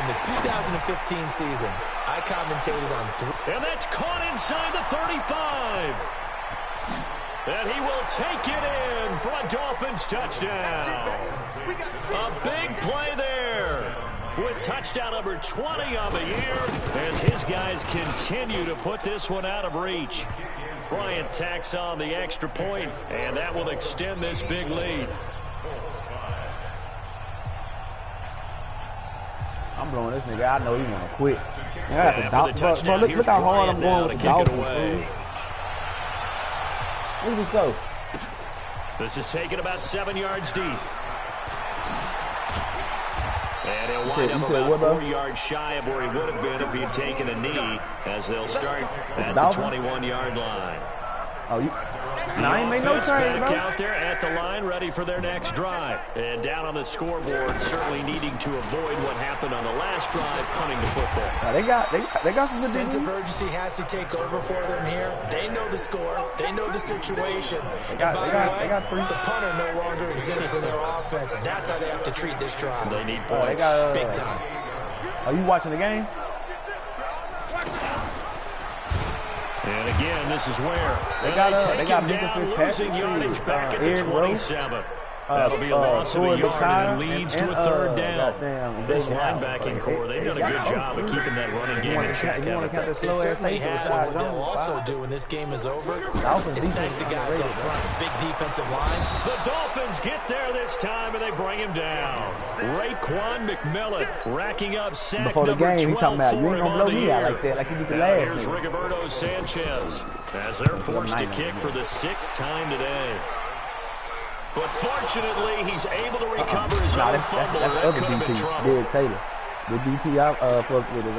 in the 2015 season, I commentated on 3. And that's caught inside the 35. And he will take it in for a Dolphins touchdown. A big play there with touchdown number 20 on the year as his guys continue to put this one out of reach. Bryant tacks on the extra point, and that will extend this big lead. I'm blowing this nigga. I know he want to quit. I got the touchdown. Look how hard I'm going with the Dolphins. Look at this go. This is taken about 7 yards deep. And he'll wind up about 4 yards shy of where he would have been if he had taken a knee, as they'll start at the 21-yard line. Oh, you... I ain't made no change, back bro. out there at the line, ready for their next drive. And down on the scoreboard, certainly needing to avoid what happened on the last drive, punting the football. They got some good sense of urgency has to take over for them here. They know the score. They know the situation. And by the way, the punter no longer exists for their offense. That's how they have to treat this drive. They need points. Big time. Are you watching the game? And again, this is where they got down, losing yardage back at the 27. That'll be a loss of a yard, and it leads to a third down. This linebacking core, they've done a good job of keeping that running game in check. They certainly have. What they'll also do when this game is over is thank the guys up front. Big defensive line. The Dolphins get there this time, and they bring him down. Raekwon McMillan racking up sack before the number game, 12 he talking about, you ain't gonna blow me out year. like that, like you did the last Here's Rigoberto Sanchez as they're forced to kick for the 6th time today. But fortunately, he's able to recover his own fumble. That's the other DT, Derek Taylor. The DT I fucked with is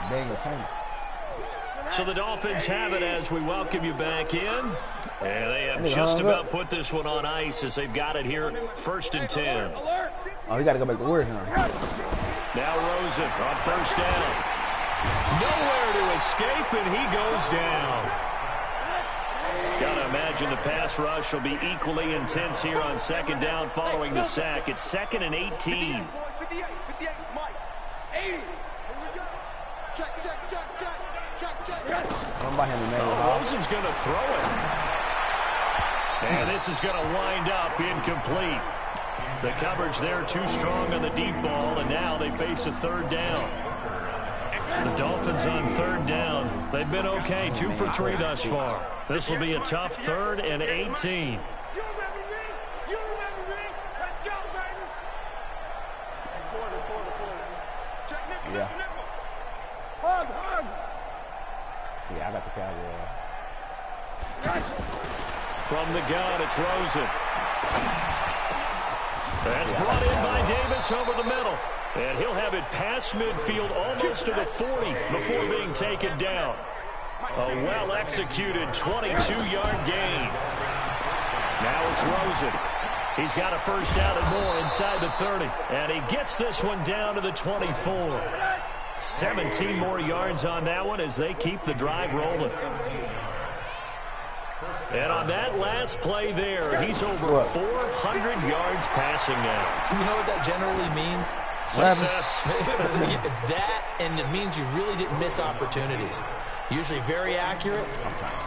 Daniel Taylor. So the Dolphins have it as we welcome you back in. And they have just about put this one on ice as they've got it here, 1st and 10. Oh, he got to go back to work now. Now Rosen on 1st down. Nowhere to escape, and he goes down. Gotta imagine the pass rush will be equally intense here on 2nd down following the sack. It's 2nd and 18. I'm about him to make it. Rosen's going to throw it. And this is going to wind up incomplete. The coverage there too strong on the deep ball, and now they face a third down. The Dolphins on third down. They've been okay, 2 for 3 thus far. This will be a tough 3rd and 18. Yeah. Yeah, I got the Cowboys. From the gun, it's Rosen. That's brought in by Davis over the middle. And he'll have it past midfield almost to the 40 before being taken down. A well-executed 22-yard gain. Now it's Rosen. He's got a first down and more inside the 30. And he gets this one down to the 24. 17 more yards on that one as they keep the drive rolling. And on that last play there, he's over 400 yards passing now. You know what that generally means? Success. That, and it means you really didn't miss opportunities. Usually very accurate.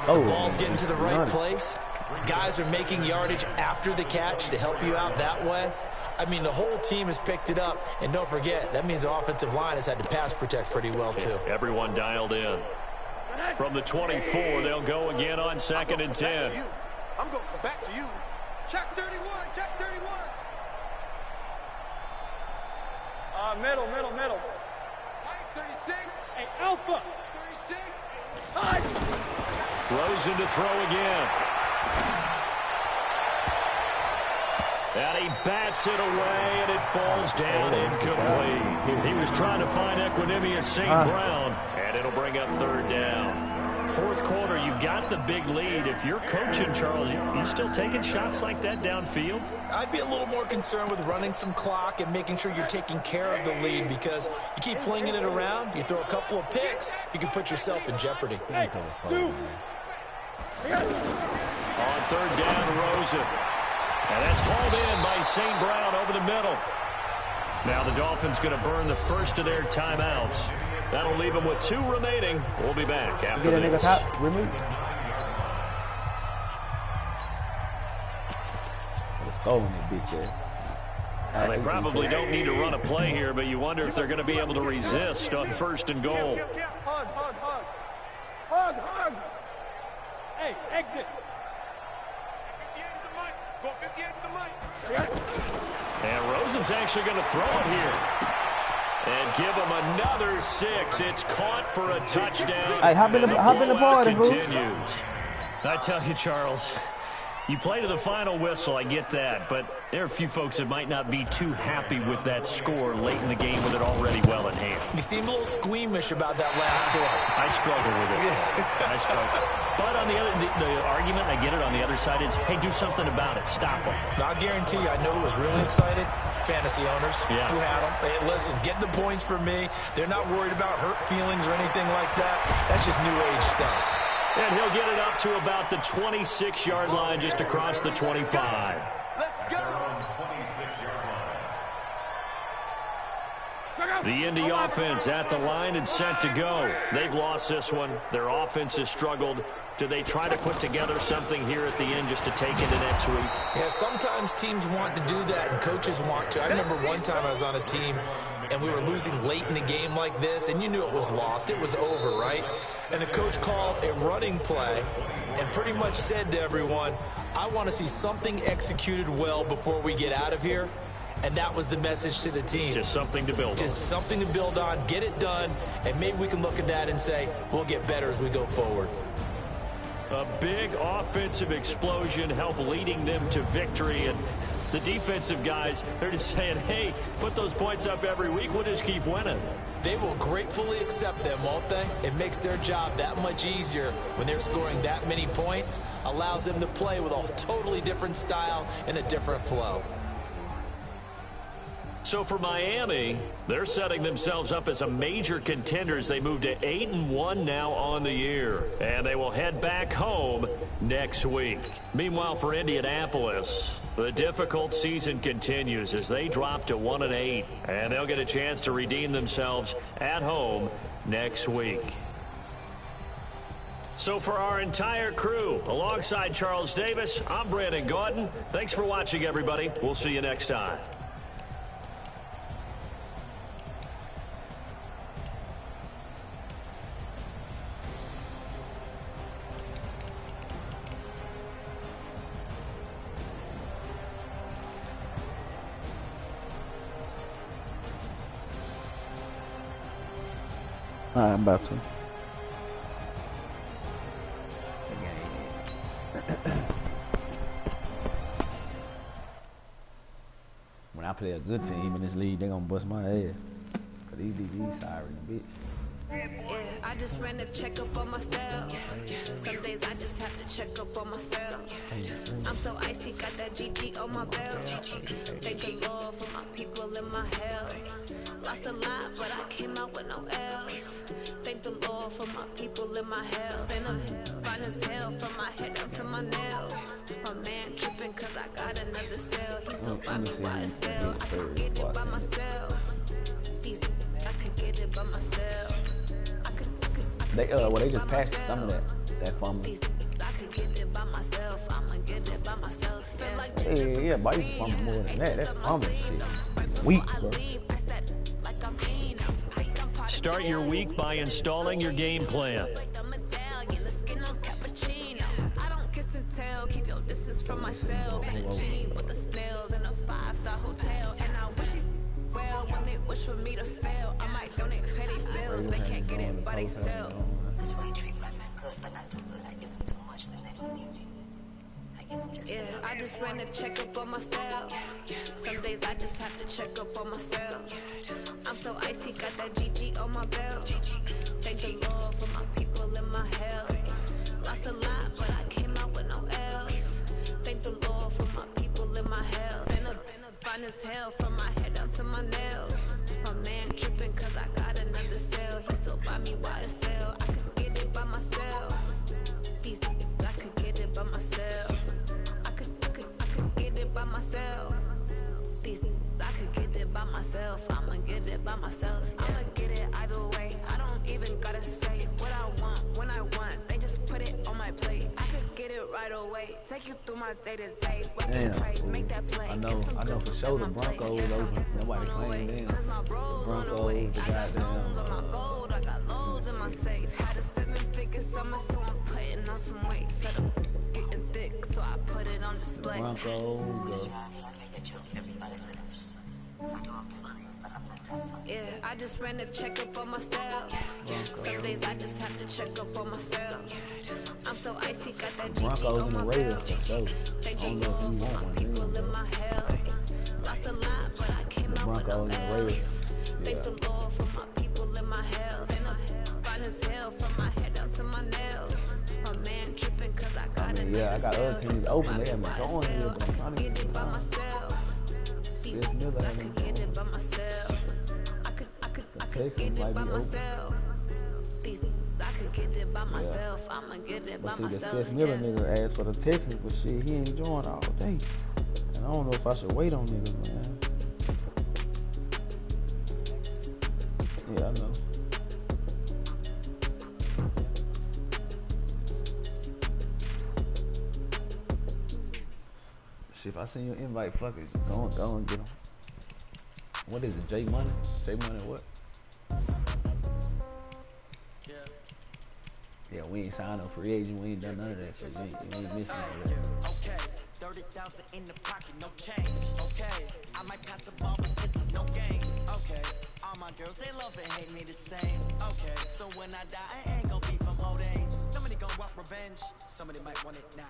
Oh, The ball's getting to the right place. Guys are making yardage after the catch to help you out that way. I mean, the whole team has picked it up. And don't forget, that means the offensive line has had to pass protect pretty well, too. Everyone dialed in. From the 24, they'll go again on 2nd and 10. I'm going back to you. Check 31, check 31. Middle. Right, 36. Hey, Alpha. 36. High. Rosen to throw again. And he bats it away, and it falls down incomplete. He was trying to find Equanimous St. Brown, and it'll bring up 3rd down. 4th quarter, you've got the big lead. If you're coaching, Charles, you still taking shots like that downfield? I'd be a little more concerned with running some clock and making sure you're taking care of the lead, because you keep flinging it around, you throw a couple of picks, you can put yourself in jeopardy. Hey, shoot. On 3rd down, Rosen. And that's hauled in by St. Brown over the middle. Now the Dolphins going to burn the first of their timeouts. That'll leave them with 2 remaining. We'll be back after Get a nigga this. top, remove. Let's go in that bitch ass. Well, they probably don't need to run a play here, but you wonder if they're going to be able to resist on 1st and goal. Hug. Hey, exit. 58 to the mic. And Rosen's actually going to throw it here. And give him another 6. It's caught for a touchdown. Hey, hop in the party, boo. Continues. I tell you, Charles, you play to the final whistle, I get that, but there are a few folks that might not be too happy with that score late in the game with it already well in hand. You seem a little squeamish about that last score. I struggle with it. I struggle. But on the argument, I get it, on the other side is, hey, do something about it. Stop them. I'll guarantee you, I know who was really excited. Fantasy owners who had them. Hey, listen, get the points for me. They're not worried about hurt feelings or anything like that. That's just new age stuff. And he'll get it up to about the 26-yard line, just across the 25. Let's go. The Indy offense at the line and set to go. They've lost this one. Their offense has struggled. Do they try to put together something here at the end just to take into next week? Yeah, sometimes teams want to do that and coaches want to. I remember one time I was on a team and we were losing late in the game like this, and you knew it was lost. It was over, right? And the coach called a running play and pretty much said to everyone, I want to see something executed well before we get out of here. And that was the message to the team. Just something to build on. Just something to build on, get it done, and maybe we can look at that and say, we'll get better as we go forward. A big offensive explosion helped leading them to victory. And the defensive guys, they're just saying, hey, put those points up every week. We'll just keep winning. They will gratefully accept them, won't they? It makes their job that much easier when they're scoring that many points. Allows them to play with a totally different style and a different flow. So for Miami, they're setting themselves up as a major contender as they move to 8-1 now on the year. And they will head back home next week. Meanwhile, for Indianapolis, the difficult season continues as they drop to 1-8. And they'll get a chance to redeem themselves at home next week. So for our entire crew, alongside Charles Davis, I'm Brandon Gaudin. Thanks for watching, everybody. We'll see you next time. I'm about to. When I play a good team in this league, they gonna bust my ass. Cause these DBs siren a bitch. Yeah, I just ran a checkup on myself. Some days I just have to check up on myself. I'm so icy, got that GG on my belt. Thank the Lord for my people in my health. Lost a lot, but I came out with no L's. Thank the Lord for my people in my health. And I'm fine as hell from my head down to my nails. My man tripping cause I got another cell. He still buy me by himself. I could get it by myself. I could get it by myself. They just passed some of that fumble. I could get it by myself. I'ma get it by myself. Yeah, but I used to fumble more than that. That's fumbling shit. Weak, bro. Start your week by installing your game plan. Keep your distance from myself. And a G with the snails in a 5-star hotel. And I wish he's well when they wish for me to fail. I might donate petty bills. They can't get it by themselves. That's why you treat my men good, but not too good. I give them too much, then they don't need me. I give them just yeah, I just ran a checkup on myself. Some days I just have to check up on myself. I'm so icy, got that GG on my belt. Thank the Lord for my people in my health. Lost a lot, but I came out with no L's. Thank the Lord for my people in my health. And I'm fine as hell from my head down to my nails. My man tripping cause I got another cell. He still buy me YSL. I could get it by myself. I could get it by myself. I could get it by myself. I could get it by myself. I'ma get it by myself. I'ma get it either way. I don't even gotta say what I want when I want. They just put it on my plate. I could get it right away. Take you through my day to day. Wake and pray, make that play. I know for sure the Broncos open. Nobody playing them. The Broncos, the goddamn. I got loads in my safe. Had a 7-figure summer, so I'm putting on some weight. Set up getting thick, so I put it on display. Broncos. Yeah, I just ran a checkup on myself. Some days I just have to check up on myself. I'm so icy, got that GG on my belt. Thank the Lord for my people in my health. Lost a lot, but I came out with no L's. Thank the Lord for my people in my health. And I'm fine as hell from my head down to my nails. My man tripping cause I got it. Yeah, I got other teams open. They have been going here, but I'm trying to get it by myself. I could get it by myself. I could get it by myself. I could get it by myself. I'ma get it by myself. But see, the Seth Miller nigga asked for the Texans, but shit, he ain't joined all day. And I don't know if I should wait on niggas, man. Yeah, I know. Shit, if I send you an invite, fuck it. Go and get them. What is it, J Money? J Money what? Yeah, we ain't signed no free agent. We ain't done none of that shit. We ain't missing none of that. Okay, 30,000 in the pocket, no change. Okay, I might pass the ball, but this is no game. Okay, all my girls, they love and hate me the same. Okay, so when I die, I ain't gonna be from old age. Somebody gonna want revenge. Somebody might want it now.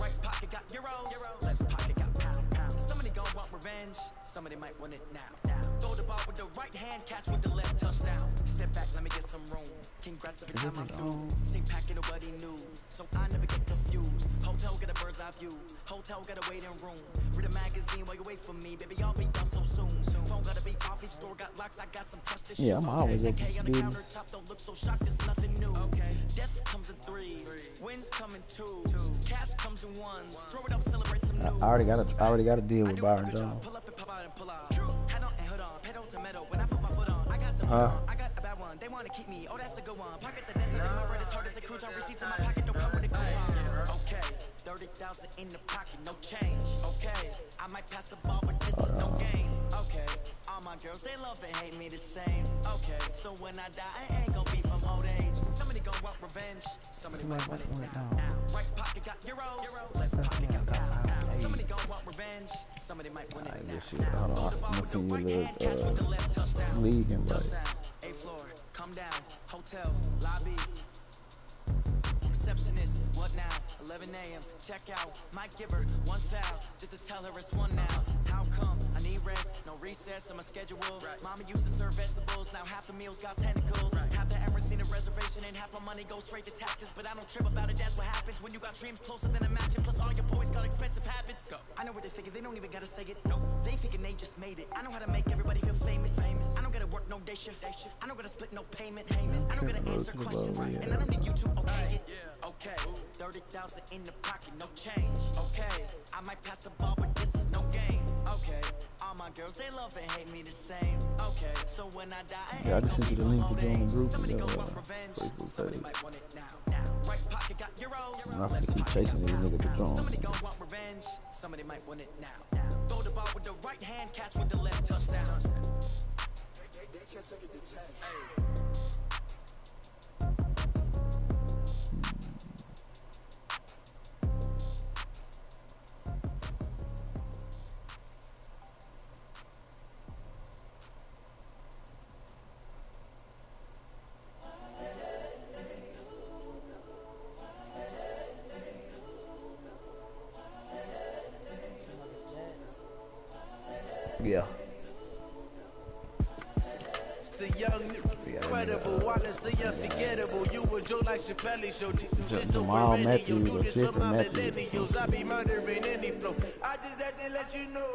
Right pocket got euros. Left pocket got pound. Somebody gonna want revenge. Somebody might want it now. Throw the ball with the right hand, catch with the left, touchdown. Step back, let me get some room. Congrats every time I'm through. Same packet of what he knew, so I never get confused. Hotel get a bird's eye view. Hotel get a waiting room. Read a magazine while you wait for me, baby. I'll be done so soon. Phone gotta be off, each store got locks. I got some trust issues. Yeah, I'm always up to on the countertop, don't look so shocked. It's nothing new. Okay, death comes in threes, wins come in twos, cash comes in ones. Throw it up, celebrate some news. I already got a deal with Byron Jones. Pull up and pop out and pull out. Head on and hood on, pedal to metal. When I put my foot on, I got the I got a bad one. They want to keep keep me. Oh, that's a good one. Pockets are denser than my bread is hard as a cruise. Our receipts in my pocket don't come with a coupon. Okay, 30,000 in the pocket, no change. Okay, I might pass the ball, but this is no game. Okay, all my girls, they love and hate me the same. Okay, so when I die, I ain't gonna be from old age. Somebody gon' want revenge. Somebody might want it now. Right pocket got euros, left pocket got pounds. Somebody gon' want revenge. Somebody might win it now. Hold on, I'm gonna see you a league invite. A floor, come down, hotel, lobby. Receptionist, what now? 11 a.m. Check out. Might give her one foul just to tell her it's one now. How come? I need rest, no recess on my schedule. Mama used to serve vegetables, now half the meals got tentacles. Half the Emirates need a reservation and half my money goes straight to taxes. But I don't trip about it, that's what happens when you got dreams closer than a matching. Plus all your boys got expensive habits. Go. I know what they're thinking, they don't even gotta say it. No, they thinking they just made it. I know how to make everybody feel famous. I don't gotta work no day shift. I don't gotta split no payment. I don't gotta answer questions, and I don't need you to okay it. Okay, 30,000 in the pocket, no change. Okay, I might pass the ball, but this is no game. Okay, all my girls, they love and hate me the same. Okay, so when I die, I just sent you the link to join the group. Somebody gon' want revenge. Somebody might want it now. Right pocket got euros. I'm not gonna keep chasing these niggas to join. Somebody gon' want revenge. Somebody might want it now. Throw the ball with the right hand, catch with the left, touchdown. Yeah. It's the young, incredible, Wallace, the unforgettable. You a joke like Chappelle showed you. Just Jamal over Matthews, radio, do this for my Matthews. millennials. I be murdering any flow. I just had to let you know.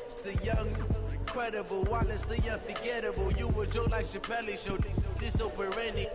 It's the young, incredible, Wallace, the unforgettable. You a joke like Chappelle showed you. This over any.